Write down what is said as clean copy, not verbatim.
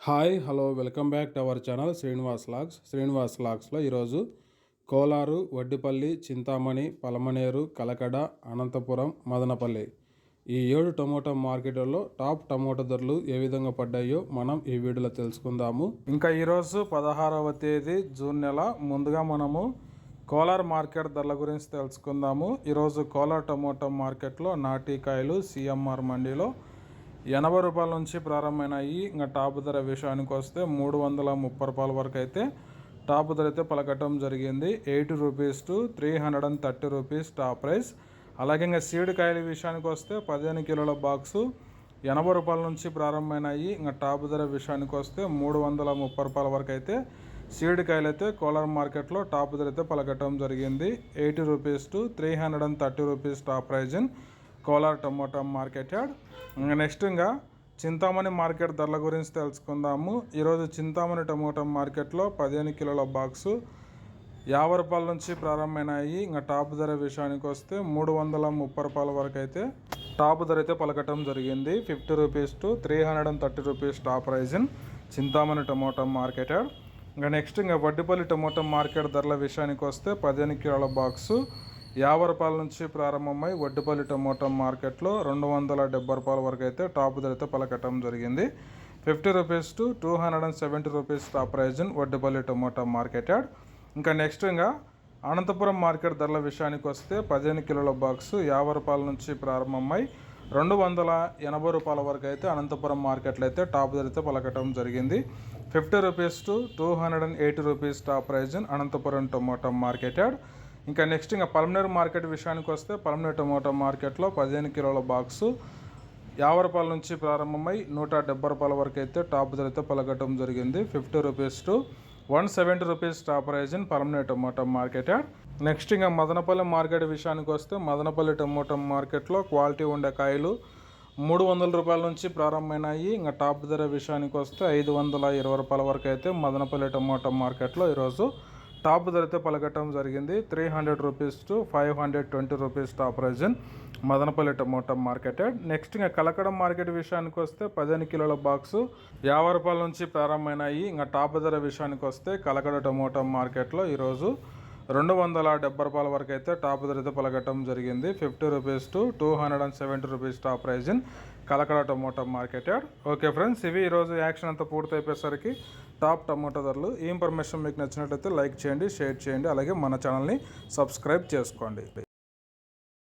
Hi hello welcome back to our channel Srinivas లాగ్స్లో ఈరోజు కోలారు, వడ్డిపల్లి, చింతామణి, పలమనేరు, కలకడ, అనంతపురం, మదనపల్లి ఈ 7 టమోటా మార్కెట్లలో టాప్ టమోటా ధరలు ఏ విధంగా పడ్డాయో మనం ఈ వీడియోలో తెలుసుకుందాము. ఇంకా ఈరోజు 16వ తేదీ జూన్ నెల. ముందుగా మనము కోలార్ మార్కెట్ ధరల గురించి తెలుసుకుందాము. ఈరోజు కోలార్ టమోటా మార్కెట్లో నాటికాయలు సిఎంఆర్ మండీలో 80 రూపాయల నుంచి ప్రారంభమైనాయి. ఇంకా టాప్ ధర విషయానికి వస్తే 330 రూపాయల వరకు అయితే టాప్ ధర అయితే పలకటం జరిగింది. 80 rupees to 330 rupees top price. అలాగే ఇంకా సీడ్ కాయల విషయానికి వస్తే 15 కిలోల బాక్సు 80 రూపాయల నుంచి ప్రారంభమైనాయి. ఇంకా టాప్ ధర విషయానికి వస్తే 330 రూపాయల వరకు అయితే సీడ్ కాయలు అయితే కోలార్ మార్కెట్లో టాప్ ధర అయితే పలకటం జరిగింది. 80 rupees to 330 rupees top price in Kolar tomato market yard. Next ఇంకా చింతామణి మార్కెట్ ధరల గురించి తెలుసుకుందాము. ఈరోజు చింతామణి టమోటా మార్కెట్లో 15 కిలోల బాక్సు 50 రూపాయల నుంచి ప్రారంభమైనాయి. ఇంకా టాప్ ధర విషయానికి వస్తే 330 రూపాయల వరకు అయితే టాప్ ధర అయితే పలకటం జరిగింది. 50 rupees to 330 rupees top price in Chintamani tomato market yard. ఇంకా నెక్స్ట్ ఇంకా వడ్డిపల్లి టమోటా మార్కెట్ ధరల విషయానికి వస్తే 15 కిలోల బాక్సు 50 రూపాయల నుంచి ప్రారంభమై వడ్డిపల్లి టమోటా మార్కెట్లో 270 రూపాయల వరకు అయితే టాప్ ధర అయితే పలకటం జరిగింది. 50 rupees to 270 rupees top price in Vaddipalli tomato market yard. ఇంకా నెక్స్ట్ ఇంకా అనంతపురం మార్కెట్ ధరల విషయానికి వస్తే 15 కిలోల బాక్సు 50 రూపాయల నుంచి ప్రారంభమై 280 రూపాయల వరకు అయితే అనంతపురం మార్కెట్లో అయితే టాప్ ధర అయితే పలకటం జరిగింది. 50 rupees to 280 rupees top price in Anantapuram tomato market yard. ఇంకా నెక్స్ట్ ఇంకా పలమనేరు మార్కెట్ విషయానికి వస్తే పలమనేరు టమోటా మార్కెట్లో 15 కిలోల బాక్సు 50 రూపాయల నుంచి ప్రారంభమై 170 రూపాయల వరకు అయితే టాప్ ధర అయితే పలకటం జరిగింది. 50 rupees to 170 rupees top price in Palamaneru tomato market yard. Next ఇంకా మదనపల్లి మార్కెట్ విషయానికి వస్తే మదనపల్లి టమోటా మార్కెట్లో క్వాలిటీ ఉండే కాయలు 300 రూపాయల నుంచి ప్రారంభమైనాయి. ఇంకా టాప్ ధర విషయానికి వస్తే 520 రూపాయల వరకు అయితే మదనపల్లి టమోటా మార్కెట్లో ఈరోజు టాప్ ధర అయితే పలకటం జరిగింది. 300 rupees to 520 rupees top price in Madanapalle tomato market yard. Next ఇంకా కలకడ మార్కెట్ విషయానికి వస్తే 15 కిలోల బాక్సు 50 రూపాయల నుంచి ప్రారంభమైనాయి. ఇంకా టాప్ ధర విషయానికి వస్తే కలకడ టమోటా మార్కెట్లో ఈరోజు 270 రూపాయల వరకు అయితే టాప్ ధర అయితే పలకటం జరిగింది. 50 rupees to 270 rupees top price in Kalakada tomato market yard. Okay friends, ఇవి ఈరోజు యాక్షన్ అంతా పూర్తయిపోయేసరికి టాప్ టమోటా ధరలు. ఈ ఇన్ఫర్మేషన్ మీకు నచ్చినట్లయితే లైక్ చేయండి, షేర్ చేయండి, అలాగే మన ఛానల్ని సబ్స్క్రైబ్ చేసుకోండి.